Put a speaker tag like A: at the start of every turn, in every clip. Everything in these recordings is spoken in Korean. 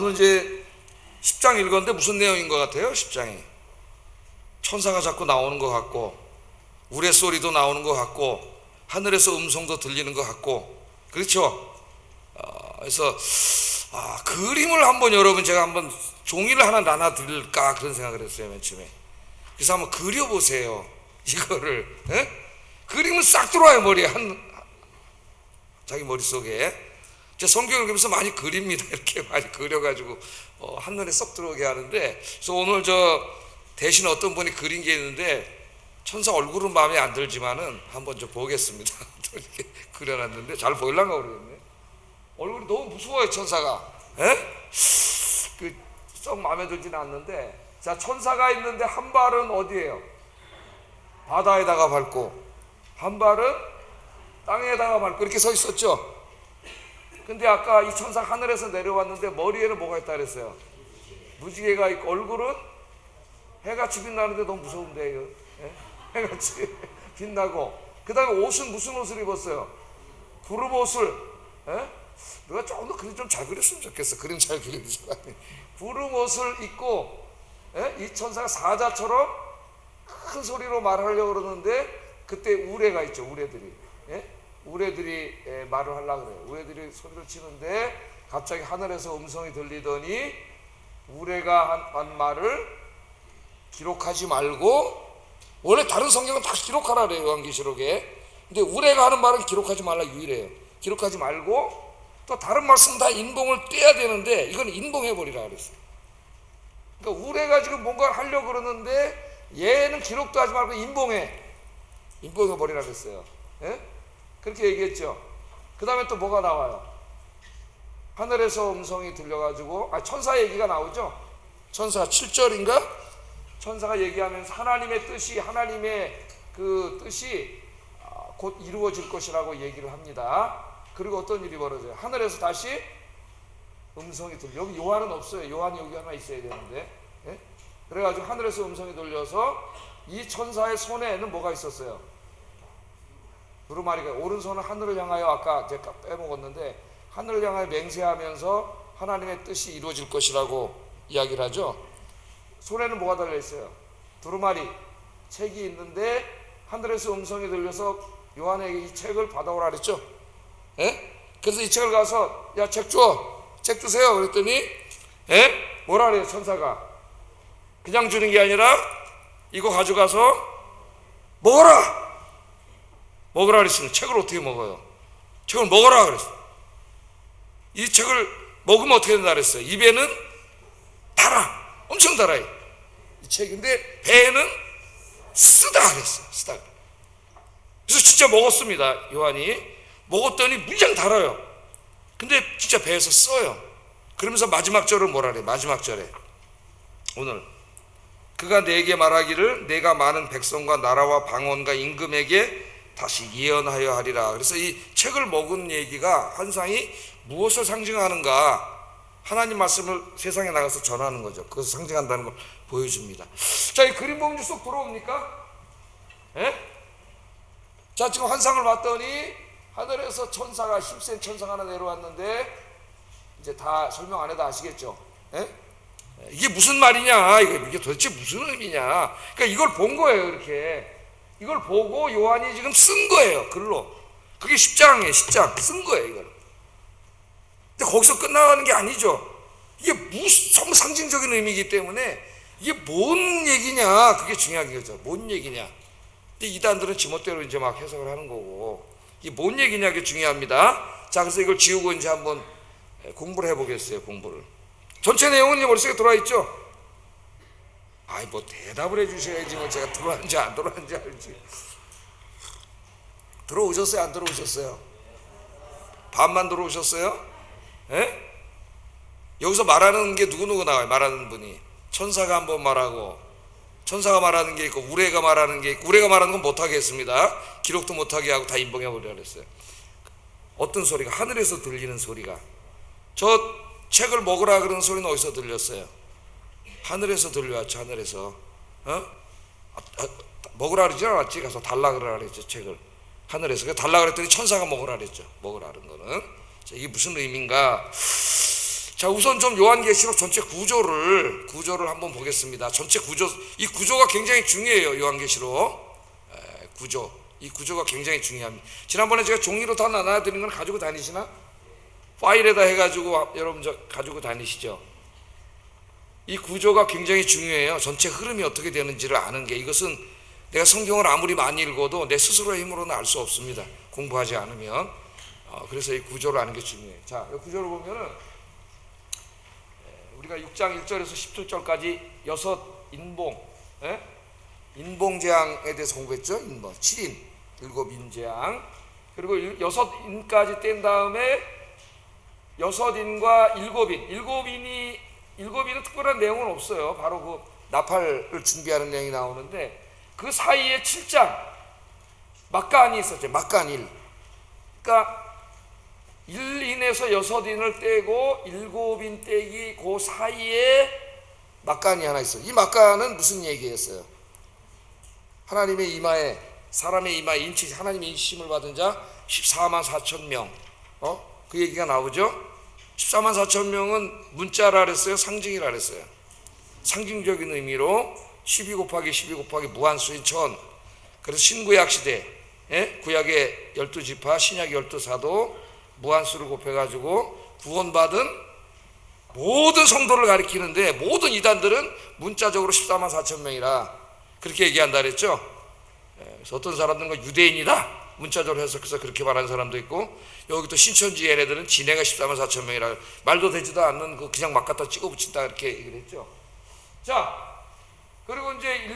A: 오늘 이제 10장 읽었는데 무슨 내용인 것 같아요? 10장이 천사가 자꾸 나오는 것 같고, 우레소리도 나오는 것 같고, 하늘에서 음성도 들리는 것 같고, 그렇죠? 그래서 그림을 한번 여러분 제가 한번 종이를 하나 나눠 드릴까 그런 생각을 했어요, 맨 처음에. 그래서 한번 그려보세요, 이거를. 그림은 싹 들어와요, 머리에. 자기 머릿속에. 제 성경을 읽으면서 많이 그립니다. 이렇게 많이 그려가지고 한눈에 쏙 들어오게 하는데, 그래서 오늘 대신 어떤 분이 그린 게 있는데, 천사 얼굴은 마음에 안 들지만은 한번 좀 보겠습니다. 이렇게 그려놨는데 잘 보일란가 모르겠네. 얼굴이 너무 무서워요, 천사가. 썩 마음에 들지는 않는데, 자, 천사가 있는데 한 발은 어디예요? 바다에다가 밟고, 한 발은 땅에다가 밟고 이렇게 서 있었죠. 근데 아까 이 천사 하늘에서 내려왔는데 머리에는 뭐가 있다 그랬어요? 무지개가 있고, 얼굴은 해같이 빛나는데 너무 무서운데 이거. 해같이 빛나고, 그 다음에 옷은 무슨 옷을 입었어요? 두릅 옷을. 누가 조금 더 그림 좀 잘 그렸으면 좋겠어. 그림 잘 그리는 사람이. 두릅 옷을 입고, 이 천사가 사자처럼 큰 소리로 말하려고 그러는데, 그때 우레가 있죠. 우레들이. 우레들이 말을 하려고 그래요. 우레들이 소리를 치는데 갑자기 하늘에서 음성이 들리더니, 우레가 한 말을 기록하지 말고, 원래 다른 성경은 다 기록하라 그래요, 요한계시록에. 근데 우레가 하는 말은 기록하지 말라 유일해요. 기록하지 말고, 또 다른 말씀 다 인봉을 떼야 되는데 이건 인봉해버리라 그랬어요. 그러니까 우레가 지금 뭔가를 하려고 그러는데 얘는 기록도 하지 말고 인봉해버리라 그랬어요. 그렇게 얘기했죠. 그 다음에 또 뭐가 나와요? 하늘에서 음성이 들려가지고, 천사 얘기가 나오죠. 천사 7절인가? 천사가 얘기하면서 하나님의 그 뜻이 곧 이루어질 것이라고 얘기를 합니다. 그리고 어떤 일이 벌어져요? 하늘에서 다시 음성이 들려. 여기 요한은 없어요. 요한이 여기 하나 있어야 되는데. 그래가지고 하늘에서 음성이 들려서 이 천사의 손에는 뭐가 있었어요? 두루마리가. 오른손은 하늘을 향하여, 아까 제가 빼먹었는데, 하늘을 향하여 맹세하면서 하나님의 뜻이 이루어질 것이라고 이야기를 하죠. 손에는 뭐가 달려있어요? 두루마리, 책이 있는데, 하늘에서 음성이 들려서 요한에게 이 책을 받아오라 그랬죠. 그래서 이 책을 가서, 야, 책 줘, 책 주세요 그랬더니 뭐라 그래요? 천사가 그냥 주는 게 아니라 이거 가져가서 먹어라 그랬습니다. 책을 어떻게 먹어요? 책을 먹어라 그랬어요. 이 책을 먹으면 어떻게 된다 그랬어요? 입에는 달아, 엄청 달아요, 이 책인데 배에는 쓰다 그랬어요. 쓰다. 그래서 진짜 먹었습니다. 요한이 먹었더니 무지장 달아요. 근데 진짜 배에서 써요. 그러면서 마지막 절은 뭐라 그래요? 마지막 절에 오늘 그가 내게 말하기를 내가 많은 백성과 나라와 방언과 임금에게 다시 예언하여 하리라. 그래서 이 책을 먹은 얘기가 환상이 무엇을 상징하는가? 하나님 말씀을 세상에 나가서 전하는 거죠. 그것을 상징한다는 걸 보여줍니다. 자, 이 그림 보면 쏙 들어옵니까? 자, 지금 환상을 봤더니 하늘에서 천사가, 힘센 천사가 하나 내려왔는데, 이제 다 설명 안 해도 아시겠죠? 이게 무슨 말이냐, 이게 도대체 무슨 의미냐. 그러니까 이걸 본 거예요. 이렇게 이걸 보고 요한이 지금 쓴 거예요, 글로. 그게 10장이에요. 10장 쓴 거예요, 이걸. 근데 거기서 끝나가는 게 아니죠. 이게 무슨 상징적인 의미이기 때문에 이게 뭔 얘기냐, 그게 중요한 거죠. 뭔 얘기냐. 근데 이단들은 지멋대로 이제 막 해석을 하는 거고, 이게 뭔 얘기냐, 그게 중요합니다. 자, 그래서 이걸 지우고 이제 한번 공부를 해보겠어요. 공부를. 전체 내용은 이제 머릿속에 들어와 있죠. 아이, 뭐 대답을 해주셔야지. 뭐 제가 들어왔는지 안 들어왔는지 알지. 들어오셨어요? 안 들어오셨어요? 반만 들어오셨어요? 여기서 말하는 게 누구누구 나와요? 말하는 분이 천사가 한번 말하고, 천사가 말하는 게 있고, 우레가 말하는 게 있고. 우레가 말하는 건 못하게 했습니다. 기록도 못하게 하고 다 인봉해버리라 그랬어요. 어떤 소리가? 하늘에서 들리는 소리가. 저 책을 먹으라 그러는 소리는 어디서 들렸어요? 하늘에서 들려왔죠. 하늘에서. 먹으라 그러지 않았지. 가서 달라 그러라 그랬죠. 책을 하늘에서. 달라 그랬더니 천사가 먹으라 그랬죠. 먹으라 그런 거는. 자, 이게 무슨 의미인가? 자, 우선 좀 요한계시록 전체 구조를 한번 보겠습니다. 전체 구조, 이 구조가 굉장히 중요해요. 요한계시록 구조, 이 구조가 굉장히 중요합니다. 지난번에 제가 종이로 다 나눠드린 건 가지고 다니시나? 파일에다 해가지고 여러분 저 가지고 다니시죠? 이 구조가 굉장히 중요해요. 전체 흐름이 어떻게 되는지를 아는 게. 이것은 내가 성경을 아무리 많이 읽어도 내 스스로의 힘으로는 알 수 없습니다. 공부하지 않으면. 그래서 이 구조를 아는 게 중요해요. 자, 이 구조를 보면은 우리가 6장 1절에서 17절까지 여섯 인봉, 인봉 재앙에 대해서 공부했죠. 인봉 7인, 7인 재앙. 그리고 여섯 인까지 뗀 다음에 여섯 인과 일곱 인은 특별한 내용은 없어요. 바로 그 나팔을 준비하는 내용이 나오는데, 그 사이에 7장 막간이 있었죠. 막간 1. 그러니까 1인에서 6인을 떼고 7인 떼기 그 사이에 막간이 하나 있어요. 이 막간은 무슨 얘기였어요? 하나님의 이마에, 사람의 이마에 인치, 하나님의 인치심을 받은 자 14만 4천 명. 그 얘기가 나오죠. 14만 4천 명은 문자라 그랬어요? 상징이라 그랬어요? 상징적인 의미로 12 곱하기 12 곱하기 무한수인 1000. 그래서 신구약 시대, 구약의 12지파, 신약의 12사도 무한수를 곱해가지고 구원받은 모든 성도를 가리키는데, 모든 이단들은 문자적으로 14만 4천 명이라 그렇게 얘기한다 그랬죠. 그래서 어떤 사람들은 유대인이다 문자적으로 해석해서 그렇게 말하는 사람도 있고, 여기 또 신천지 얘네들은 지네가 14만 4천 명이라 말도 되지도 않는 그 그냥 막 갖다 찍어 붙인다 이렇게 얘기를 했죠. 자, 그리고 이제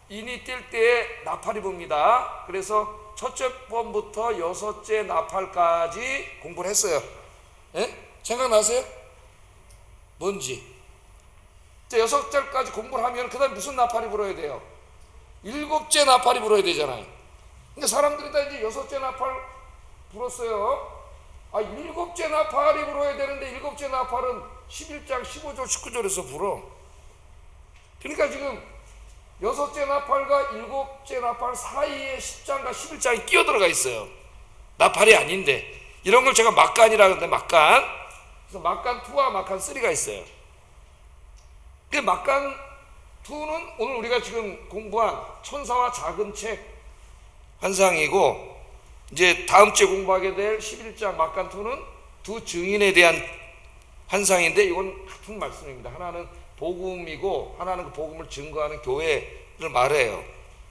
A: 7인이 뛸 때에 나팔이 붑니다. 그래서 첫째 번부터 여섯째 나팔까지 공부를 했어요. 생각나세요? 뭔지. 자, 6절까지 공부를 하면 그 다음에 무슨 나팔이 불어야 돼요? 7째 나팔이 불어야 되잖아요. 근데 사람들이 다 이제 6째 나팔 불었어요. 7째 나팔이 불어야 되는데 7째 나팔은 11장 15절 19절에서 불어. 그러니까 지금 6째 나팔과 7째 나팔 사이에 10장과 11장이 끼어 들어가 있어요. 나팔이 아닌데. 이런 걸 제가 막간이라 그러는데, 막간. 그래서 막간 2와 막간 3가 있어요. 그 막간 2는 오늘 우리가 지금 공부한 천사와 작은 책 환상이고, 이제 다음 주에 공부하게 될 11장 막간 2는 두 증인에 대한 환상인데, 이건 같은 말씀입니다. 하나는 복음이고 하나는 그 복음을 증거하는 교회를 말해요.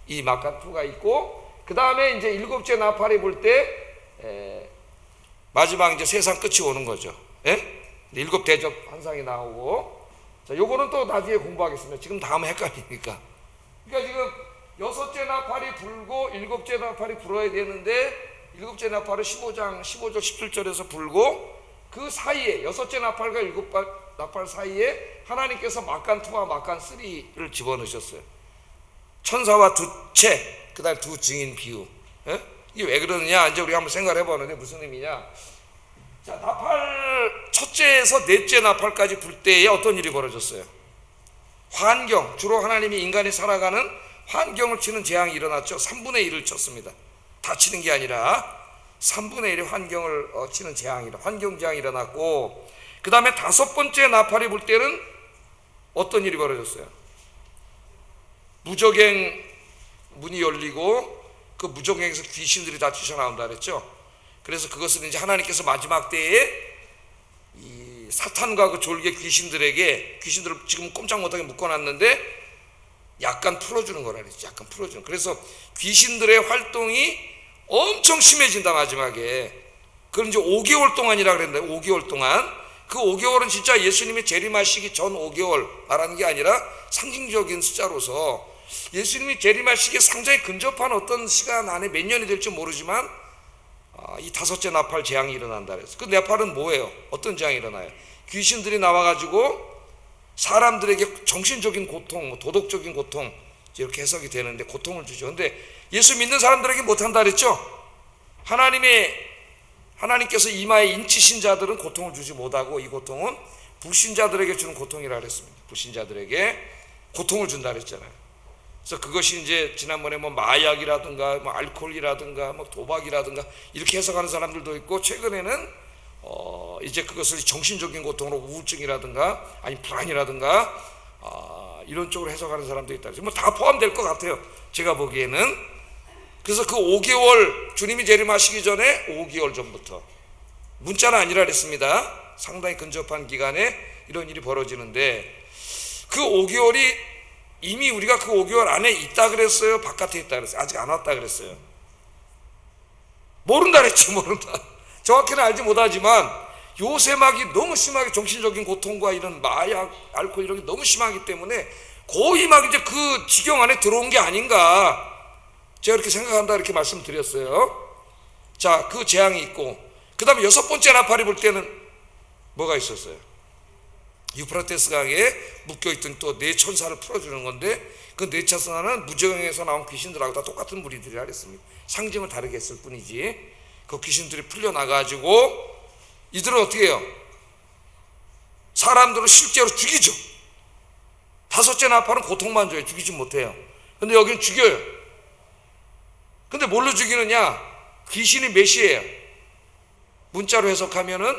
A: 이 막간 2가 있고, 그 다음에 이제 7째 나팔이 불 때 마지막 이제 세상 끝이 오는 거죠. 7 대접 환상이 나오고. 자, 요거는 또 나중에 공부하겠습니다. 지금 다음에 헷갈리니까. 그러니까 지금 6째 나팔이 불고 7째 나팔이 불어야 되는데, 7째 나팔을 15장 15절 17절에서 불고, 그 사이에 6째 나팔과 7 나팔 사이에 하나님께서 막간 2와 막간 3를 집어넣으셨어요. 천사와 두 채, 그 다음에 두 증인 비유. 이게 왜 그러느냐, 이제 우리가 한번 생각을 해보는데 무슨 의미냐. 자, 나팔 첫째에서 넷째 나팔까지 불 때에 어떤 일이 벌어졌어요? 환경, 주로 하나님이 인간이 살아가는 환경을 치는 재앙이 일어났죠. 3분의 1을 쳤습니다. 다 치는 게 아니라 3분의 1의 환경을 치는 재앙이라, 환경 재앙이 일어났고, 그 다음에 5번째 나팔이 불 때는 어떤 일이 벌어졌어요? 무저갱 문이 열리고, 그 무저갱에서 귀신들이 다 튀어나온다 그랬죠. 그래서 그것은 이제 하나님께서 마지막 때에 이 사탄과 그 졸개 귀신들에게, 귀신들을 지금 꼼짝 못하게 묶어놨는데 약간 풀어주는 거라 그랬죠. 약간 풀어주는. 그래서 귀신들의 활동이 엄청 심해진다 마지막에. 그건 이제 5개월 동안이라 그랬는데, 5개월 동안. 그 5개월은 진짜 예수님이 재림하시기 전 5개월 말하는 게 아니라 상징적인 숫자로서 예수님이 재림하시기에 상당히 근접한 어떤 시간 안에 몇 년이 될지 모르지만 이 5째 나팔 재앙이 일어난다 그랬어요. 그 나팔은 뭐예요? 어떤 재앙이 일어나요? 귀신들이 나와가지고 사람들에게 정신적인 고통, 도덕적인 고통, 이렇게 해석이 되는데 고통을 주죠. 근데 예수 믿는 사람들에게 못한다 그랬죠? 하나님께서 이마에 인치신 자들은 고통을 주지 못하고, 이 고통은 불신자들에게 주는 고통이라 그랬습니다. 불신자들에게 고통을 준다 그랬잖아요. 그래서 그것이 이제 지난번에 뭐 마약이라든가 뭐 알코올이라든가 뭐 도박이라든가 이렇게 해석하는 사람들도 있고, 최근에는 이제 그것을 정신적인 고통으로 우울증이라든가 아니 불안이라든가 이런 쪽으로 해석하는 사람도 있다. 뭐 다 포함될 것 같아요, 제가 보기에는. 그래서 그 5개월 주님이 재림하시기 전에 5개월 전부터, 문자는 아니라 그랬습니다. 상당히 근접한 기간에 이런 일이 벌어지는데, 그 5개월이 이미 우리가 그 5개월 안에 있다 그랬어요, 바깥에 있다 그랬어요? 아직 안 왔다 그랬어요? 모른다 그랬죠. 모른다. 정확히는 알지 못하지만 요새막이 너무 심하게 정신적인 고통과 이런 마약, 알코올 이런 게 너무 심하기 때문에 거의 막 이제 그 지경 안에 들어온 게 아닌가, 제가 이렇게 생각한다, 이렇게 말씀드렸어요. 자, 그 재앙이 있고, 그 다음에 6번째 나팔이 불 때는 뭐가 있었어요? 유프라테스 강에 묶여있던 또 4천사를 풀어주는 건데, 그 4천사는 무저강에서 나온 귀신들하고 다 똑같은 무리들이라 그랬습니다. 상징을 다르게 했을 뿐이지. 그 귀신들이 풀려나가지고 이들은 어떻게 해요? 사람들을 실제로 죽이죠. 5째 나팔은 고통만 줘요. 죽이지 못해요. 근데 여기는 죽여요. 근데 뭘로 죽이느냐? 귀신이 몇이에요? 문자로 해석하면은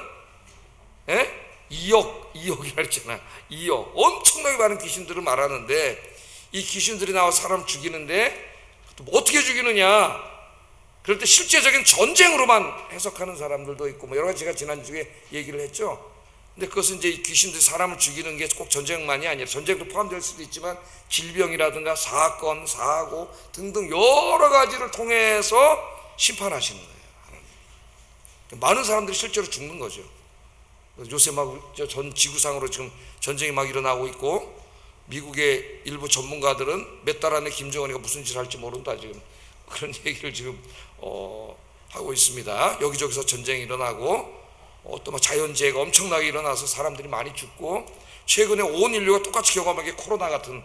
A: 2억이라 했잖아요. 2억. 엄청나게 많은 귀신들을 말하는데, 이 귀신들이 나와 사람 죽이는데 어떻게 죽이느냐? 그럴 때 실제적인 전쟁으로만 해석하는 사람들도 있고, 뭐 여러 가지 제가 지난주에 얘기를 했죠. 근데 그것은 이제 귀신들이 사람을 죽이는 게 꼭 전쟁만이 아니라, 전쟁도 포함될 수도 있지만 질병이라든가 사건, 사고 등등 여러 가지를 통해서 심판하시는 거예요. 하나님. 많은 사람들이 실제로 죽는 거죠. 요새 막 전 지구상으로 지금 전쟁이 막 일어나고 있고, 미국의 일부 전문가들은 몇 달 안에 김정은이가 무슨 짓을 할지 모른다, 지금 그런 얘기를 지금 하고 있습니다. 여기저기서 전쟁이 일어나고, 또 막 자연재해가 엄청나게 일어나서 사람들이 많이 죽고, 최근에 온 인류가 똑같이 경험한 게 코로나 같은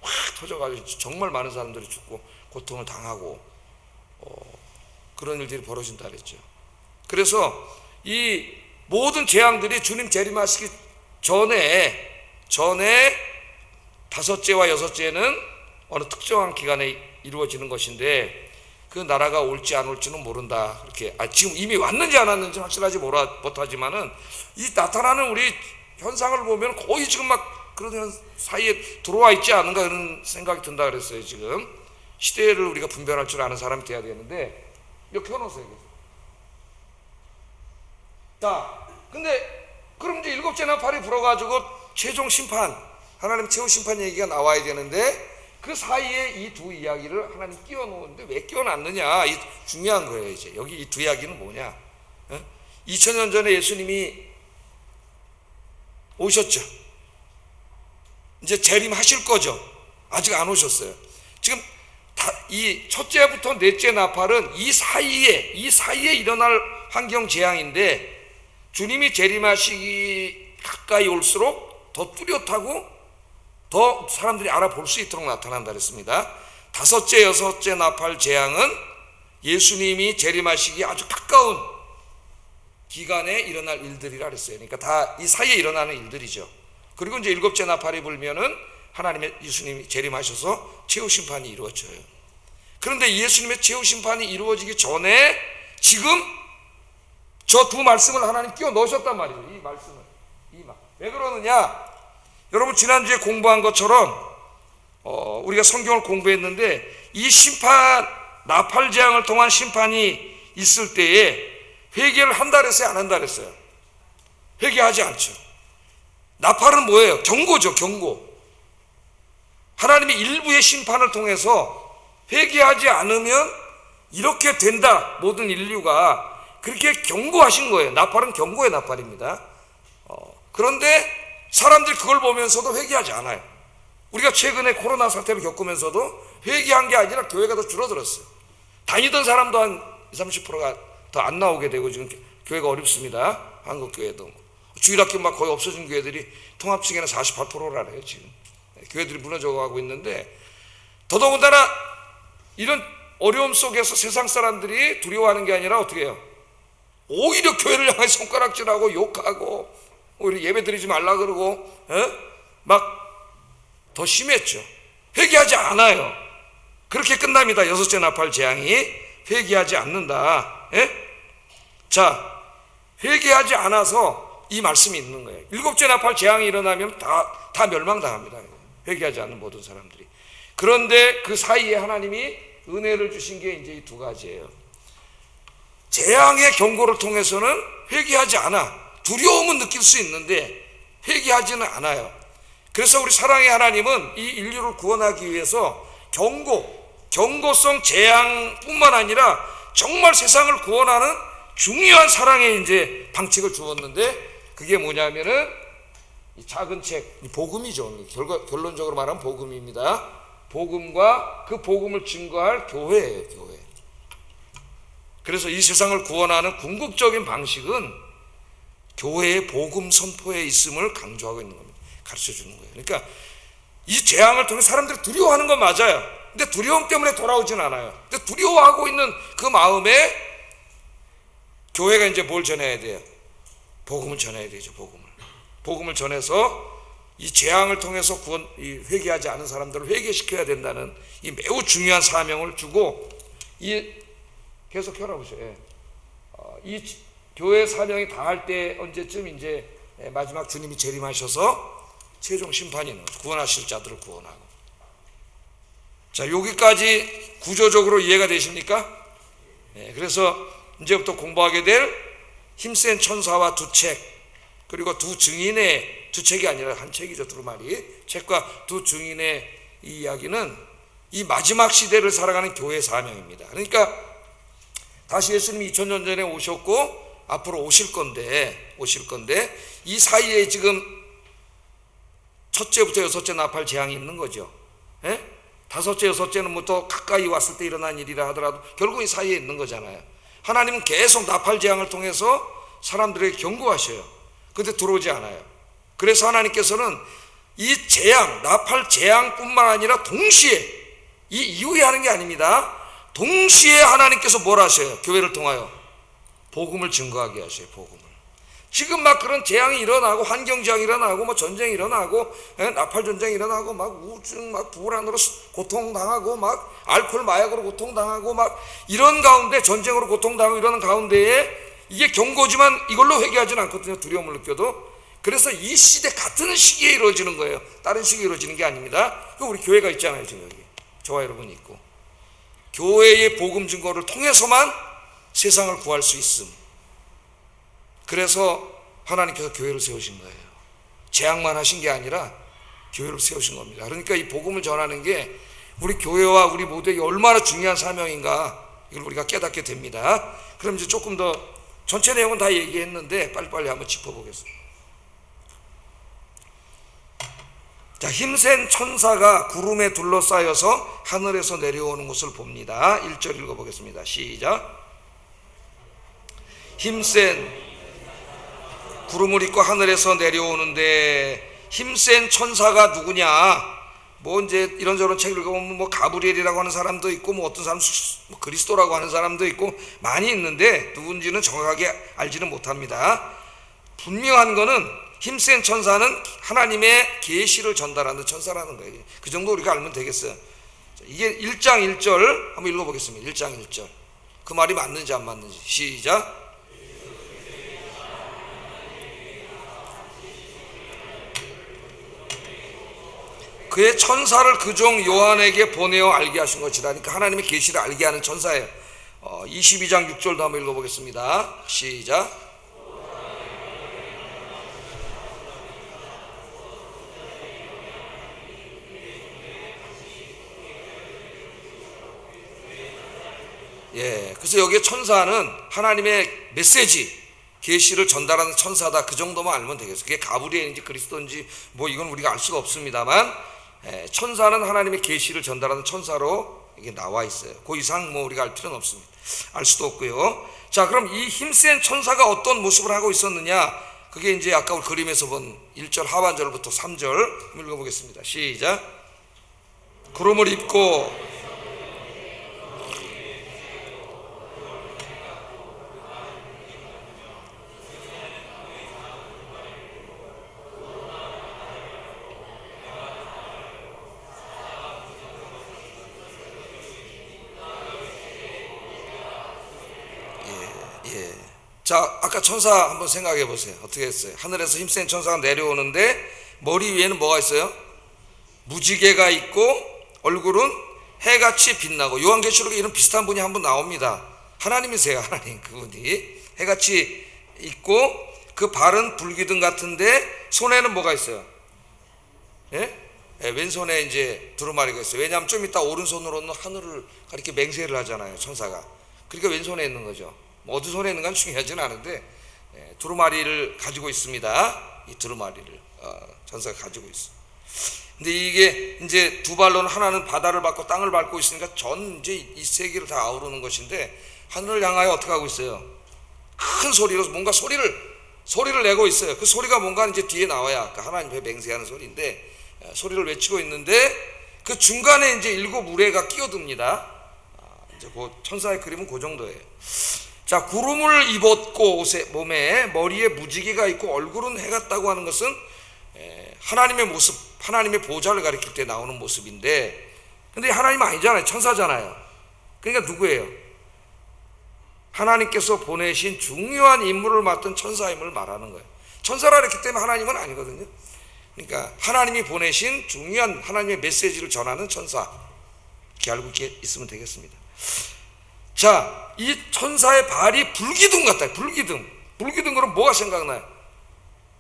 A: 확 터져가지고 정말 많은 사람들이 죽고 고통을 당하고 그런 일들이 벌어진다 그랬죠. 그래서 이 모든 재앙들이 주님 재림하시기 전에 5째와 6째는 어느 특정한 기간에 이루어지는 것인데, 그 나라가 올지 안 올지는 모른다. 그렇게 지금 이미 왔는지 안 왔는지 확실하지 못하지만은, 이 나타나는 우리 현상을 보면 거의 지금 막 그런 사이에 들어와 있지 않은가, 그런 생각이 든다 그랬어요. 지금 시대를 우리가 분별할 줄 아는 사람이 돼야 되는데, 이거 켜놓으세요. 자, 근데 그럼 이제 7째 나팔이 불어가지고 최종 심판, 하나님 최후 심판 얘기가 나와야 되는데, 그 사이에 이 두 이야기를 하나님 끼워 놓는데 왜 끼워 놨느냐, 이 중요한 거예요. 이제 여기 이 두 이야기는 뭐냐? 2000년 전에 예수님이 오셨죠. 이제 재림하실 거죠. 아직 안 오셨어요. 지금 이 첫째부터 넷째 나팔은 이 사이에 일어날 환경 재앙인데, 주님이 재림하시기 가까이 올수록 더 뚜렷하고 더 사람들이 알아볼 수 있도록 나타난다 그랬습니다. 5째, 6째 나팔 재앙은 예수님이 재림하시기 아주 가까운 기간에 일어날 일들이라 그랬어요. 그러니까 다 이 사이에 일어나는 일들이죠. 그리고 이제 7째 나팔이 불면은 하나님의 예수님이 재림하셔서 최후 심판이 이루어져요. 그런데 예수님의 최후 심판이 이루어지기 전에 지금 저 두 말씀을 하나님 끼워 넣으셨단 말이죠. 이 말씀을. 왜 그러느냐? 여러분 지난주에 공부한 것처럼 우리가 성경을 공부했는데, 이 심판, 나팔 재앙을 통한 심판이 있을 때에 회개를 한다 그랬어요, 안 한다 그랬어요? 회개하지 않죠. 나팔은 뭐예요? 경고죠. 경고. 하나님이 일부의 심판을 통해서 회개하지 않으면 이렇게 된다, 모든 인류가, 그렇게 경고하신 거예요. 나팔은 경고의 나팔입니다. 그런데 사람들이 그걸 보면서도 회개하지 않아요. 우리가 최근에 코로나 사태를 겪으면서도 회개한 게 아니라 교회가 더 줄어들었어요. 다니던 사람도 한 20-30%가 더 안 나오게 되고, 지금 교회가 어렵습니다. 한국 교회도 주일학교 막 거의 없어진 교회들이 통합층에는 48%라래요. 지금 교회들이 무너져가고 있는데, 더더군다나 이런 어려움 속에서 세상 사람들이 두려워하는 게 아니라 어떻게 해요? 오히려 교회를 향해 손가락질하고 욕하고, 오히려 예배 드리지 말라 그러고, 막 더 심했죠. 회개하지 않아요. 그렇게 끝납니다. 6째 나팔 재앙이. 회개하지 않는다. 자, 회개하지 않아서 이 말씀이 있는 거예요. 일곱째 나팔 재앙이 일어나면 다 멸망당합니다. 회개하지 않는 모든 사람들이. 그런데 그 사이에 하나님이 은혜를 주신 게 이제 이 두 가지예요. 재앙의 경고를 통해서는 회개하지 않아. 두려움은 느낄 수 있는데 회개하지는 않아요. 그래서 우리 사랑의 하나님은 이 인류를 구원하기 위해서 경고성 재앙뿐만 아니라 정말 세상을 구원하는 중요한 사랑의 이제 방책을 주었는데, 그게 뭐냐면은 이 작은 책, 이 복음이죠. 결론적으로 말하면 복음입니다. 복음과 그 복음을 증거할 교회예요, 교회. 그래서 이 세상을 구원하는 궁극적인 방식은 교회의 복음 선포에 있음을 강조하고 있는 겁니다. 가르쳐 주는 거예요. 그러니까 이 재앙을 통해 사람들이 두려워하는 건 맞아요. 근데 두려움 때문에 돌아오진 않아요. 근데 두려워하고 있는 그 마음에 교회가 이제 뭘 전해야 돼요? 복음을 전해야 되죠. 복음을 전해서 이 재앙을 통해서 회개하지 않은 사람들을 회개시켜야 된다는 이 매우 중요한 사명을 주고, 계속 켜라보세요. 이 교회 사명이 다할 때 언제쯤 이제 마지막 주님이 재림하셔서 최종 심판이 있는 거죠. 구원하실 자들을 구원하고. 자, 여기까지 구조적으로 이해가 되십니까? 그래서 이제부터 공부하게 될 힘센 천사와 두 책, 그리고 두 증인의, 두 책이 아니라 한 책이죠, 두루마리 책과 두 증인의 이 이야기는 이 마지막 시대를 살아가는 교회 사명입니다. 그러니까 다시 예수님이 2000년 전에 오셨고 앞으로 오실 건데 이 사이에 지금 첫째부터 여섯째 나팔 재앙이 있는 거죠. 다섯째 여섯째는 뭐 더 가까이 왔을 때 일어난 일이라 하더라도 결국 이 사이에 있는 거잖아요. 하나님은 계속 나팔 재앙을 통해서 사람들에게 경고하셔요. 근데 들어오지 않아요. 그래서 하나님께서는 이 재앙, 나팔 재앙뿐만 아니라 동시에, 이 이후에 하는 게 아닙니다. 동시에 하나님께서 뭘 하셔요? 교회를 통하여 복음을 증거하게 하셔요. 복음을. 지금 막 그런 재앙이 일어나고 환경재앙이 일어나고 뭐 전쟁이 일어나고 나팔 전쟁이 일어나고 막 우울증, 막 불안으로 고통당하고 막 알코올 마약으로 고통당하고 막 이런 가운데, 전쟁으로 고통당하고 이러는 가운데에 이게 경고지만 이걸로 회개하지는 않거든요. 두려움을 느껴도. 그래서 이 시대 같은 시기에 이루어지는 거예요. 다른 시기에 이루어지는 게 아닙니다. 우리 교회가 있잖아요. 지금 여기 저와 여러분이 있고, 교회의 복음 증거를 통해서만 세상을 구할 수 있음. 그래서 하나님께서 교회를 세우신 거예요. 재앙만 하신 게 아니라 교회를 세우신 겁니다. 그러니까 이 복음을 전하는 게 우리 교회와 우리 모두에게 얼마나 중요한 사명인가, 이걸 우리가 깨닫게 됩니다. 그럼 이제 조금 더, 전체 내용은 다 얘기했는데 빨리빨리 한번 짚어보겠습니다. 자, 힘센 천사가 구름에 둘러싸여서 하늘에서 내려오는 것을 봅니다. 1절 읽어보겠습니다. 시작. 힘센 구름을 입고 하늘에서 내려오는데, 힘센 천사가 누구냐? 뭐 이제 이런저런 책을 읽어보면 뭐 가브리엘이라고 하는 사람도 있고, 뭐 어떤 사람 뭐 그리스도라고 하는 사람도 있고 많이 있는데 누군지는 정확하게 알지는 못합니다. 분명한 거는 힘센 천사는 하나님의 계시를 전달하는 천사라는 거예요. 그 정도 우리가 알면 되겠어요. 이게 1장 1절 한번 읽어보겠습니다. 1장 1절. 그 말이 맞는지 안 맞는지. 시작. 그의 천사를 그 종 요한에게 보내어 알게 하신 것이다. 그러니까 하나님의 계시를 알게 하는 천사예요. 22장 6절도 한번 읽어보겠습니다. 시작. 그래서 여기에 천사는 하나님의 메시지, 계시를 전달하는 천사다. 그 정도만 알면 되겠어요. 그게 가브리엘인지 그리스도인지 뭐 이건 우리가 알 수가 없습니다만, 천사는 하나님의 계시를 전달하는 천사로 이게 나와 있어요. 그 이상 뭐 우리가 알 필요는 없습니다. 알 수도 없고요. 자, 그럼 이 힘센 천사가 어떤 모습을 하고 있었느냐? 그게 이제 아까 우리 그림에서 본 1절 하반절부터 3절 읽어보겠습니다. 시작. 구름을 입고 자, 아까 천사 한번 생각해 보세요. 어떻게 했어요? 하늘에서 힘센 천사가 내려오는데 머리 위에는 뭐가 있어요? 무지개가 있고 얼굴은 해같이 빛나고. 요한계시록에 이런 비슷한 분이 한 분 나옵니다. 하나님이세요. 하나님, 그분이 해같이 있고 그 발은 불기둥 같은데 손에는 뭐가 있어요? 예? 왼손에 이제 두루마리가 있어요. 왜냐하면 좀 이따 오른손으로는 하늘을 이렇게 맹세를 하잖아요, 천사가. 그러니까 왼손에 있는 거죠. 뭐 어디 손에 있는 건 중요하지는 않은데 두루마리를 가지고 있습니다. 이 두루마리를 천사가 가지고 있어요. 근데 이게 이제 두 발로는 하나는 바다를 밟고 땅을 밟고 있으니까 전 이제 이 세계를 다 아우르는 것인데 하늘을 향하여 어떻게 하고 있어요? 큰 소리로 뭔가 소리를 내고 있어요. 그 소리가 뭔가 이제 뒤에 나와야 아까 하나님의 맹세하는 소리인데 소리를 외치고 있는데 그 중간에 이제 7 우레가 끼어듭니다. 이제 그 천사의 그림은 그 정도예요. 자, 구름을 입었고 몸에 머리에 무지개가 있고 얼굴은 해 같다고 하는 것은 하나님의 모습, 하나님의 보좌를 가리킬 때 나오는 모습인데, 근데 하나님 아니잖아요. 천사잖아요. 그러니까 누구예요? 하나님께서 보내신 중요한 임무를 맡은 천사임을 말하는 거예요. 천사라 그랬기 때문에 하나님은 아니거든요. 그러니까 하나님이 보내신 중요한 하나님의 메시지를 전하는 천사, 이렇게 알고 있으면 되겠습니다. 자, 이 천사의 발이 불기둥 같아요. 불기둥 그럼 뭐가 생각나요?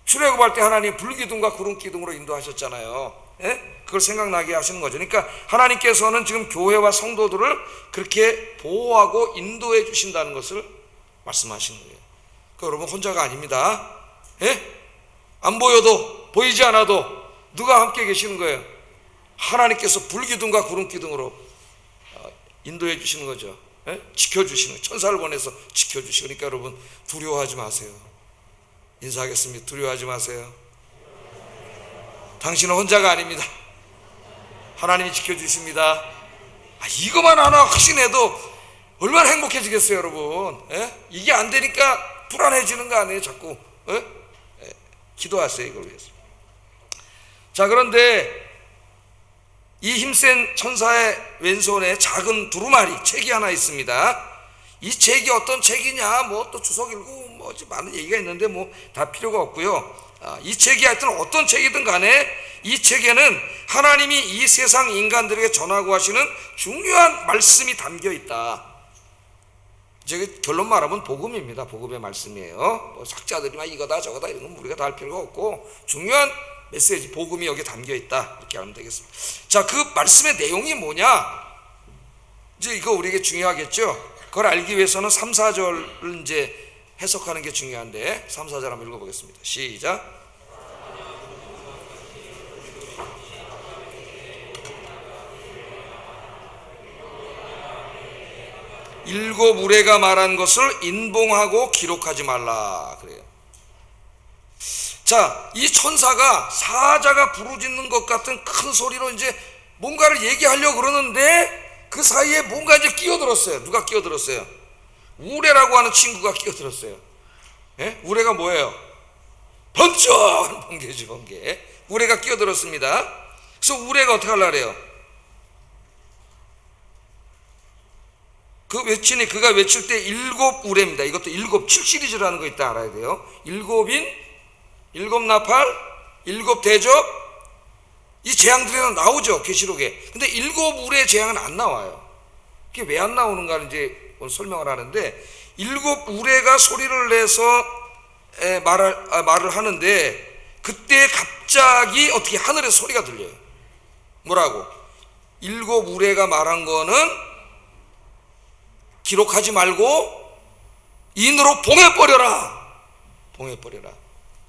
A: 출애굽할 때 하나님 불기둥과 구름기둥으로 인도하셨잖아요. 예? 그걸 생각나게 하시는 거죠. 그러니까 하나님께서는 지금 교회와 성도들을 그렇게 보호하고 인도해 주신다는 것을 말씀하시는 거예요. 그러니까 여러분 혼자가 아닙니다. 예? 안 보여도, 보이지 않아도 누가 함께 계시는 거예요? 하나님께서 불기둥과 구름기둥으로 인도해 주시는 거죠. 예? 지켜주시는 거예요. 천사를 보내서 지켜주시고. 그러니까 여러분 두려워하지 마세요. 인사하겠습니다. 두려워하지 마세요. 당신은 혼자가 아닙니다. 하나님이 지켜주십니다. 이거만 하나 확신해도 얼마나 행복해지겠어요, 여러분. 예? 이게 안 되니까 불안해지는 거 아니에요, 자꾸. 예? 기도하세요, 이걸 위해서. 자, 그런데 이 힘센 천사의 왼손에 작은 두루마리, 책이 하나 있습니다. 이 책이 어떤 책이냐, 뭐 또 주석 읽고 뭐 많은 얘기가 있는데 뭐 다 필요가 없고요. 이 책이 하여튼 어떤 책이든 간에 이 책에는 하나님이 이 세상 인간들에게 전하고 하시는 중요한 말씀이 담겨 있다. 이제 결론 말하면 복음입니다. 복음의 말씀이에요. 뭐 학자들이 막 이거다 저거다 이런 건 우리가 다 할 필요가 없고 중요한 메시지, 복음이 여기에 담겨 있다, 이렇게 하면 되겠습니다. 자, 그 말씀의 내용이 뭐냐? 이제 이거 우리에게 중요하겠죠. 그걸 알기 위해서는 3, 4절을 이제 해석하는 게 중요한데 3, 4절 한번 읽어보겠습니다. 시작. 일곱 우레가 말한 것을 인봉하고 기록하지 말라 그래요. 자, 이 천사가 사자가 부르짖는 것 같은 큰 소리로 이제 뭔가를 얘기하려고 그러는데 그 사이에 뭔가 이제 끼어들었어요. 누가 끼어들었어요? 우레라고 하는 친구가 끼어들었어요. 예? 우레가 뭐예요? 번쩍 번개지, 번개. 우레가 끼어들었습니다. 그래서 우레가 어떻게 하려고 그래요? 그가 외칠 때 7 우레입니다. 이것도 7 시리즈라는 거 있다 알아야 돼요. 7인, 7 나팔, 7 대접, 이 재앙들이 나오죠, 계시록에. 근데 7 우레의 재앙은 안 나와요. 그게 왜 안 나오는가를 이제 오늘 설명을 하는데, 7 우레가 소리를 내서 말을 하는데, 그때 갑자기 어떻게 하늘에서 소리가 들려요. 뭐라고? 7 우레가 말한 거는 기록하지 말고 인으로 봉해버려라. 봉해버려라.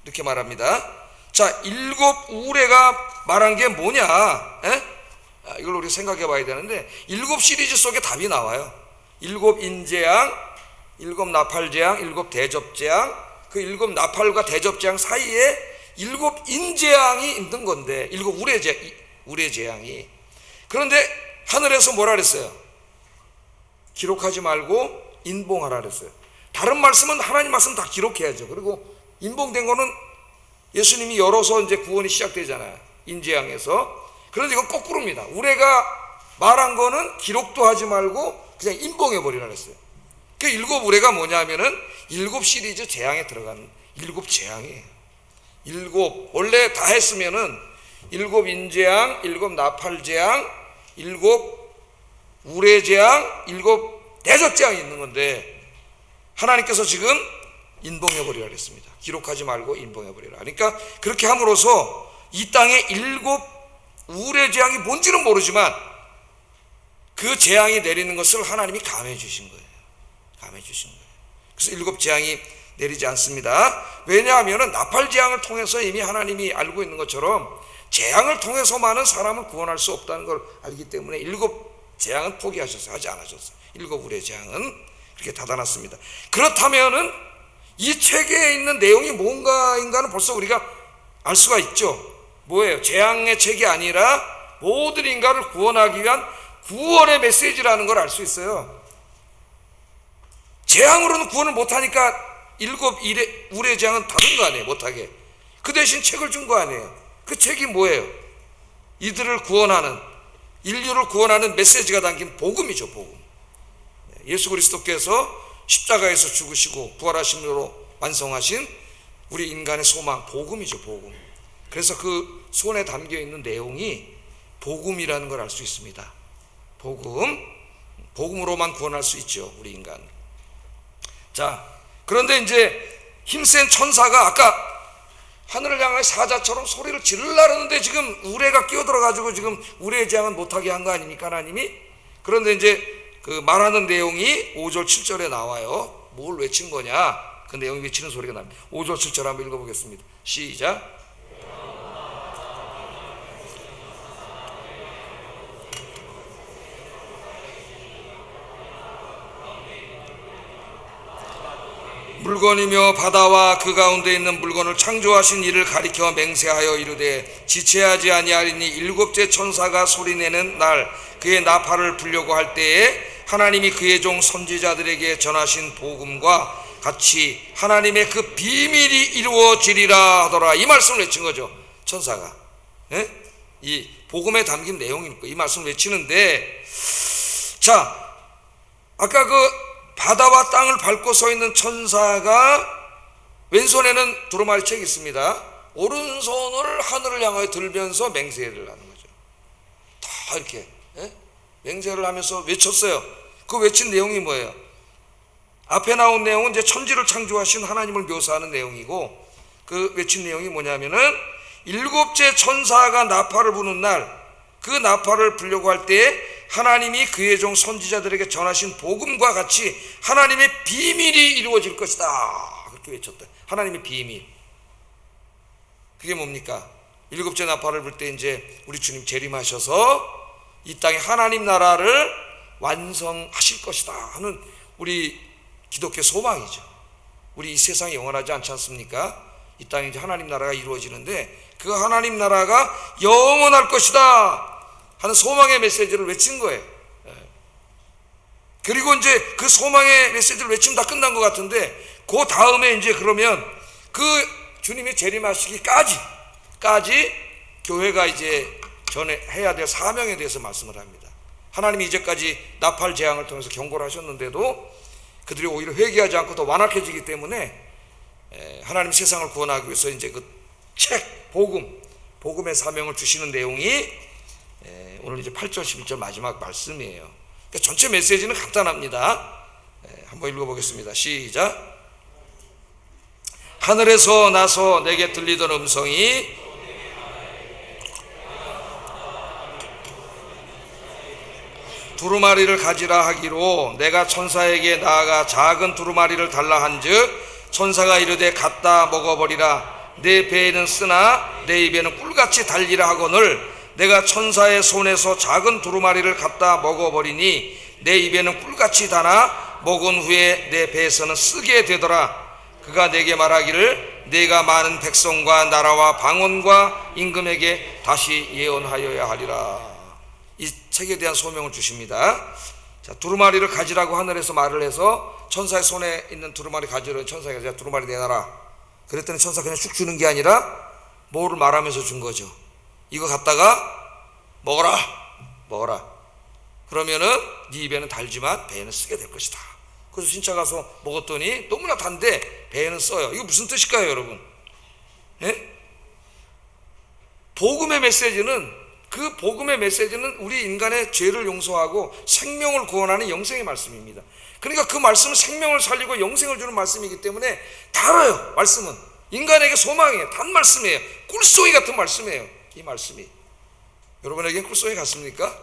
A: 이렇게 말합니다. 자, 7 우레가 말한 게 뭐냐? 이걸 우리 생각해 봐야 되는데, 7 시리즈 속에 답이 나와요. 7 인재앙, 7 나팔재앙, 7 대접재앙, 그 7 나팔과 대접재앙 사이에 7 인재앙이 있는 건데, 7 우레재앙이. 그런데 하늘에서 뭐라 그랬어요? 기록하지 말고 인봉하라 그랬어요. 다른 말씀은 하나님 말씀 다 기록해야죠. 그리고 인봉된 거는 예수님이 열어서 이제 구원이 시작되잖아요. 인재앙에서. 그런데 이건 거꾸로입니다. 우레가 말한 거는 기록도 하지 말고 그냥 인봉해 버리라 그랬어요. 그 일곱 우레가 뭐냐면은 일곱 시리즈 재앙에 들어가는 일곱 재앙이에요. 일곱, 원래 다 했으면은 일곱 인재앙, 일곱 나팔재앙, 일곱 우레재앙, 일곱 대적재앙이 있는 건데 하나님께서 지금 인봉해버리라 그랬습니다. 기록하지 말고 인봉해버리라. 그러니까 그렇게 함으로써 이 땅에 일곱 우레재앙이 뭔지는 모르지만 그 재앙이 내리는 것을 하나님이 감해 주신 거예요. 감해 주신 거예요. 그래서 일곱 재앙이 내리지 않습니다. 왜냐하면 나팔재앙을 통해서 이미 하나님이 알고 있는 것처럼 재앙을 통해서만은 사람을 구원할 수 없다는 걸 알기 때문에 일곱 재앙은 포기하셨어요. 하지 않으셨어요. 일곱 우레 재앙은 그렇게 닫아놨습니다. 그렇다면은 이 책에 있는 내용이 뭔가인가는 벌써 우리가 알 수가 있죠. 뭐예요? 재앙의 책이 아니라 모든 인간을 구원하기 위한 구원의 메시지라는 걸 알 수 있어요. 재앙으로는 구원을 못하니까 일곱 우레 재앙은 닫은 거 아니에요. 못하게. 그 대신 책을 준 거 아니에요. 그 책이 뭐예요? 이들을 구원하는, 인류를 구원하는 메시지가 담긴 복음이죠. 복음. 예수 그리스도께서 십자가에서 죽으시고 부활하심으로 완성하신 우리 인간의 소망, 복음이죠. 복음. 그래서 그 손에 담겨 있는 내용이 복음이라는 걸 알 수 있습니다. 복음으로만 구원할 수 있죠. 우리 인간. 자, 그런데 이제 힘센 천사가 아까 하늘을 향해 사자처럼 소리를 지르려는데 지금 우레가 끼어들어가지고 지금 우레의 재앙은 못하게 한 거 아닙니까, 하나님이? 그런데 이제 그 말하는 내용이 5절 7절에 나와요. 뭘 외친 거냐? 그 내용이 외치는 소리가 납니다. 5절 7절 한번 읽어보겠습니다. 시작. 물건이며 바다와 그 가운데 있는 물건을 창조하신 이를 가리켜 맹세하여 이르되 지체하지 아니하리니 일곱째 천사가 소리내는 날 그의 나팔을 불려고 할 때에 하나님이 그의 종 선지자들에게 전하신 복음과 같이 하나님의 그 비밀이 이루어지리라 하더라. 이 말씀을 외친 거죠. 천사가. 네? 이 복음에 담긴 내용이니까 이 말씀을 외치는데, 자, 아까 그 바다와 땅을 밟고 서 있는 천사가 왼손에는 두루마리 책이 있습니다. 오른손을 하늘을 향하여 들면서 맹세를 하는 거죠. 다 이렇게 맹세를 하면서 외쳤어요. 그 외친 내용이 뭐예요? 앞에 나온 내용은 이제 천지를 창조하신 하나님을 묘사하는 내용이고, 그 외친 내용이 뭐냐면은 일곱째 천사가 나팔을 부는 날 그 나팔을 불려고 할 때에 하나님이 그의 종 선지자들에게 전하신 복음과 같이 하나님의 비밀이 이루어질 것이다. 그렇게 외쳤다. 하나님의 비밀. 그게 뭡니까? 일곱째 나팔을 불 때 이제 우리 주님 재림하셔서 이 땅에 하나님 나라를 완성하실 것이다 하는 우리 기독교 소망이죠. 우리 이 세상이 영원하지 않지 않습니까? 이 땅에 이제 하나님 나라가 이루어지는데 그 하나님 나라가 영원할 것이다 하는 소망의 메시지를 외친 거예요. 그리고 이제 그 소망의 메시지를 외치면 다 끝난 것 같은데, 그 다음에 이제 그러면 그 주님이 재림하시기까지 교회가 이제 해야 될 사명에 대해서 말씀을 합니다. 하나님이 이제까지 나팔 재앙을 통해서 경고를 하셨는데도 그들이 오히려 회개하지 않고 더 완악해지기 때문에 하나님 세상을 구원하기 위해서 이제 그 책, 복음의 사명을 주시는 내용이 오늘 이제 8절 11절 마지막 말씀이에요. 그러니까 전체 메시지는 간단합니다. 한번 읽어보겠습니다. 시작. 하늘에서 나서 내게 들리던 음성이 두루마리를 가지라 하기로 내가 천사에게 나아가 작은 두루마리를 달라 한즉 천사가 이르되 갖다 먹어버리라. 내 배에는 쓰나 내 입에는 꿀같이 달리라 하거늘 내가 천사의 손에서 작은 두루마리를 갖다 먹어버리니 내 입에는 꿀같이 달아 먹은 후에 내 배에서는 쓰게 되더라. 그가 내게 말하기를 내가 많은 백성과 나라와 방언과 임금에게 다시 예언하여야 하리라. 이 책에 대한 소명을 주십니다. 자, 두루마리를 가지라고 하늘에서 말을 해서 천사의 손에 있는 두루마리 가지러 천사가 두루마리 내놔라. 그랬더니 천사 그냥 쑥 주는 게 아니라 뭐를 말하면서 준 거죠. 이거 갖다가 먹어라. 그러면은 네 입에는 달지만 배에는 쓰게 될 것이다. 그래서 신차 가서 먹었더니 너무나 단데 배에는 써요. 이거 무슨 뜻일까요, 여러분? 예? 복음의 메시지는, 그 복음의 메시지는 우리 인간의 죄를 용서하고 생명을 구원하는 영생의 말씀입니다. 그러니까 그 말씀은 생명을 살리고 영생을 주는 말씀이기 때문에 달아요. 말씀은 인간에게 소망이에요. 단 말씀이에요. 꿀송이 같은 말씀이에요. 이 말씀이 여러분에게 꿀송이 같습니까?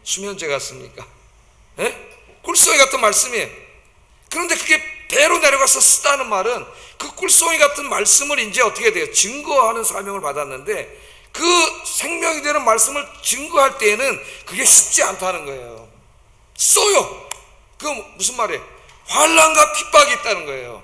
A: 수면제 같습니까? 예? 꿀송이 같은 말씀이에요. 그런데 그게 배로 내려가서 쓰다는 말은 그 꿀송이 같은 말씀을 이제 어떻게 돼요? 증거하는 사명을 받았는데 그 생명이 되는 말씀을 증거할 때에는 그게 쉽지 않다는 거예요. 쏘요. 그 무슨 말이에요? 환난과 핍박이 있다는 거예요.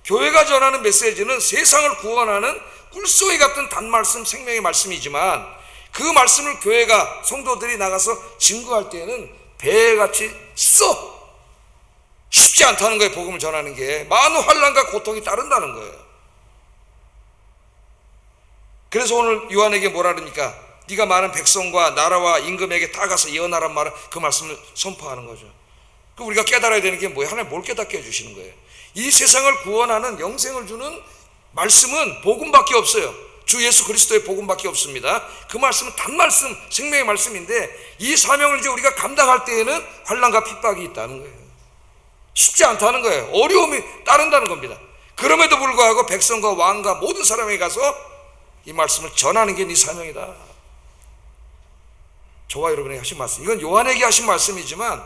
A: 교회가 전하는 메시지는 세상을 구원하는 꿀송이 같은 단말씀, 생명의 말씀이지만 그 말씀을 교회가, 성도들이 나가서 증거할 때에는 배같이 써. 쉽지 않다는 거예요. 복음을 전하는 게 많은 환난과 고통이 따른다는 거예요. 그래서 오늘 요한에게 뭐라 그러니까 네가 많은 백성과 나라와 임금에게 다 가서 예언하란 말은 그 말씀을 선포하는 거죠. 그 우리가 깨달아야 되는 게 뭐예요? 하나님 뭘 깨닫게 해주시는 거예요? 이 세상을 구원하는 영생을 주는 말씀은 복음밖에 없어요. 주 예수 그리스도의 복음밖에 없습니다. 그 말씀은 단말씀, 생명의 말씀인데 이 사명을 이제 우리가 감당할 때에는 환난과 핍박이 있다는 거예요. 쉽지 않다는 거예요. 어려움이 따른다는 겁니다. 그럼에도 불구하고 백성과 왕과 모든 사람에게 가서 이 말씀을 전하는 게 네 사명이다. 저와 여러분에게 하신 말씀, 이건 요한에게 하신 말씀이지만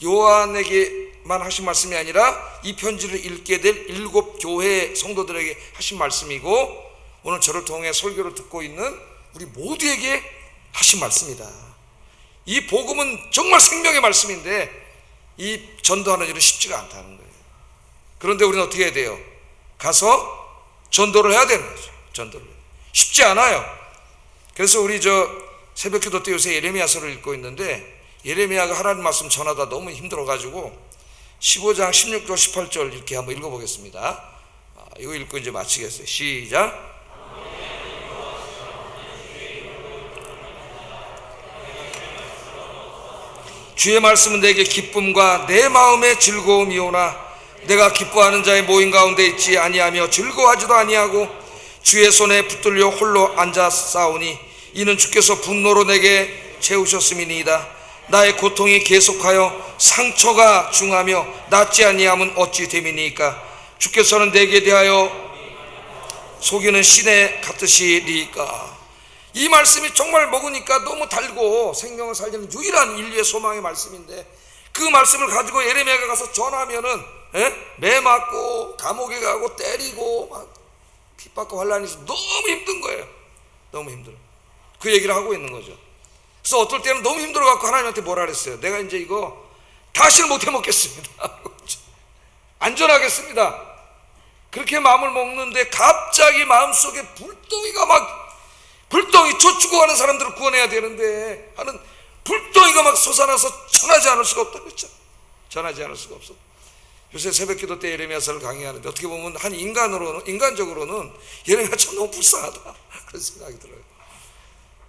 A: 요한에게만 하신 말씀이 아니라 이 편지를 읽게 될 7 교회 성도들에게 하신 말씀이고 오늘 저를 통해 설교를 듣고 있는 우리 모두에게 하신 말씀이다. 이 복음은 정말 생명의 말씀인데 이 전도하는 일은 쉽지가 않다는 거예요. 그런데 우리는 어떻게 해야 돼요? 가서 전도를 해야 되는 거죠. 전도를. 쉽지 않아요. 그래서 우리 새벽기도 때 요새 예레미야서를 읽고 있는데 예레미야가 하나님 말씀 전하다 너무 힘들어가지고 15장 16절 18절 이렇게 한번 읽어보겠습니다. 이거 읽고 이제 마치겠어요. 시작. 주의 말씀은 내게 기쁨과 내 마음의 즐거움이오나 내가 기뻐하는 자의 모임 가운데 있지 아니하며 즐거워하지도 아니하고 주의 손에 붙들려 홀로 앉아 싸우니 이는 주께서 분노로 내게 채우셨음이니이다. 나의 고통이 계속하여 상처가 중하며 낫지 아니함은 어찌 됨이니까 주께서는 내게 대하여 속이는 시내 같으시리까. 이 말씀이 정말 먹으니까 너무 달고 생명을 살리는 유일한 인류의 소망의 말씀인데 그 말씀을 가지고 예레미야가 가서 전하면은 매 맞고 감옥에 가고 때리고 막 핍박과 환란이 있어 너무 힘든 거예요. 너무 힘들어. 그 얘기를 하고 있는 거죠. 그래서 어떨 때는 너무 힘들어 갖고 하나님한테 뭐라 그랬어요? 내가 이제 이거 다시는 못 해 먹겠습니다. 안전하겠습니다. 그렇게 마음을 먹는데 갑자기 마음속에 불덩이 저 죽어가는 사람들을 구원해야 되는데 하는 불덩이가 막 솟아나서 전하지 않을 수가 없다 그랬죠. 전하지 않을 수가 없어. 요새 새벽기도 때 예레미야서를 강의하는데 어떻게 보면 인간적으로는 예레미야 참 너무 불쌍하다 그런 생각이 들어요.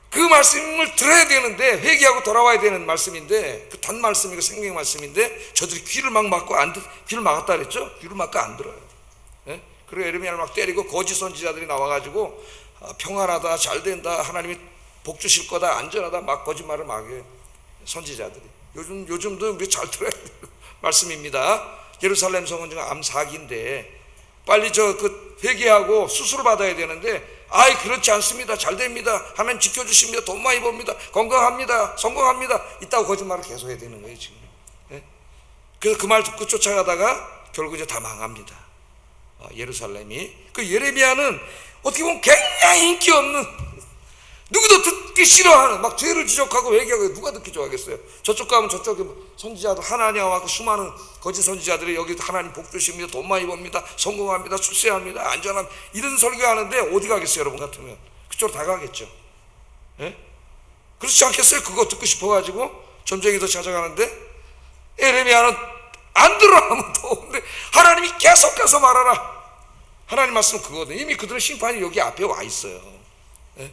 A: 그 말씀을 들어야 되는데 회개하고 돌아와야 되는 말씀인데 그 단 말씀이고 생명의 말씀인데 저들이 귀를 막 막고 귀를 막았다 그랬죠. 귀를 막고 안 들어요. 예? 그리고 예레미야를 막 때리고 거짓 선지자들이 나와가지고 평안하다, 잘 된다, 하나님이 복 주실 거다, 안전하다 막 거짓말을 막 해요. 선지자들이 요즘도 우리 잘 들어야 되는 말씀입니다. 예루살렘 성은 지금 암 4기인데 빨리 회개하고 수술을 받아야 되는데 아이 그렇지 않습니다. 잘 됩니다. 하나님 지켜주십니다. 돈 많이 법니다. 건강합니다. 성공합니다. 있다고 거짓말을 계속 해야 되는 거예요 지금. 예? 그래서 그 말 듣고 쫓아가다가 결국 이제 다 망합니다. 예루살렘이. 그 예레미야는 어떻게 보면 굉장히 인기 없는, 누구도 듣기 싫어하는, 막 죄를 지적하고 회개하고 누가 듣기 좋아하겠어요? 저쪽 가면 저쪽에 선지자도 하나님 와서 수많은 거짓 선지자들이 여기 하나님 복 주십니다. 돈 많이 법니다. 성공합니다. 출세합니다. 안전합니다. 이런 설교하는데 어디 가겠어요? 여러분 같으면 그쪽으로 다 가겠죠. 예? 그렇지 않겠어요? 그거 듣고 싶어가지고 점쟁이도 찾아가는데 예레미야는 안 들어 아무도. 근데 하나님이 계속해서 말하라. 하나님 말씀은 그거거든요. 이미 그들의 심판이 여기 앞에 와 있어요. 예?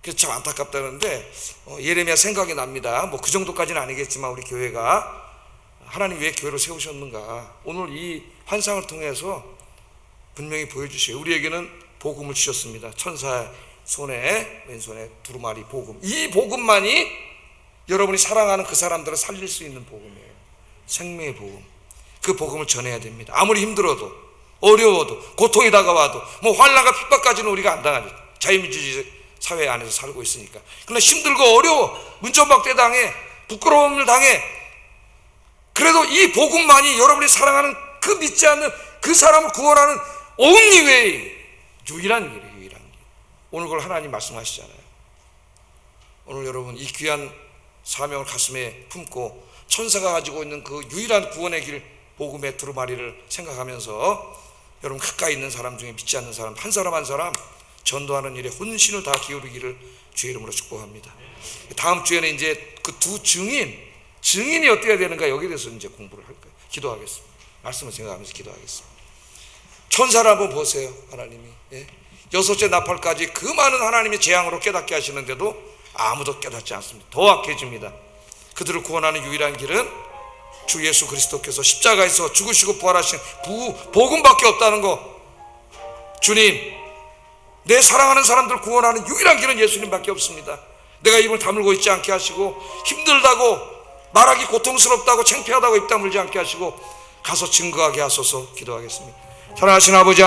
A: 그래서 참 안타깝다는데 예레미야 생각이 납니다. 뭐 그 정도까지는 아니겠지만 우리 교회가 하나님 왜 교회를 세우셨는가? 오늘 이 환상을 통해서 분명히 보여주세요. 우리에게는 복음을 주셨습니다. 천사의 손에, 왼손에 두루마리 복음. 이 복음만이 여러분이 사랑하는 그 사람들을 살릴 수 있는 복음이에요. 생명의 복음. 그 복음을 전해야 됩니다. 아무리 힘들어도, 어려워도, 고통이 다가와도, 뭐 환난과 핍박까지는 우리가 안 당하죠. 자유민주주의 사회 안에서 살고 있으니까. 그러나 힘들고 어려워, 문전박대 당해, 부끄러움을 당해. 그래도 이 복음만이 여러분이 사랑하는 그 믿지 않는 그 사람을 구원하는 only way, 유일한 길이에요. 유일한 길. 오늘 그걸 하나님 말씀하시잖아요. 오늘 여러분 이 귀한 사명을 가슴에 품고 천사가 가지고 있는 그 유일한 구원의 길, 복음의 두루마리를 생각하면서 여러분 가까이 있는 사람 중에 믿지 않는 사람 한 사람 한 사람 전도하는 일에 혼신을 다 기울이기를 주의 이름으로 축복합니다. 다음 주에는 이제 그 두 증인이 어떻게 되는가 여기에 대해서 이제 공부를 할 거예요. 기도하겠습니다. 말씀을 생각하면서 기도하겠습니다. 천사를 한번 보세요. 하나님이 여섯째 나팔까지 그 많은 하나님의 재앙으로 깨닫게 하시는데도 아무도 깨닫지 않습니다. 더 악해집니다. 그들을 구원하는 유일한 길은 주 예수 그리스도께서 십자가에서 죽으시고 부활하신 복음밖에 없다는 거. 주님, 내 사랑하는 사람들 구원하는 유일한 길은 예수님밖에 없습니다. 내가 입을 다물고 있지 않게 하시고 힘들다고 말하기 고통스럽다고 창피하다고 입 다물지 않게 하시고 가서 증거하게 하소서. 기도하겠습니다. 사랑하신 아버지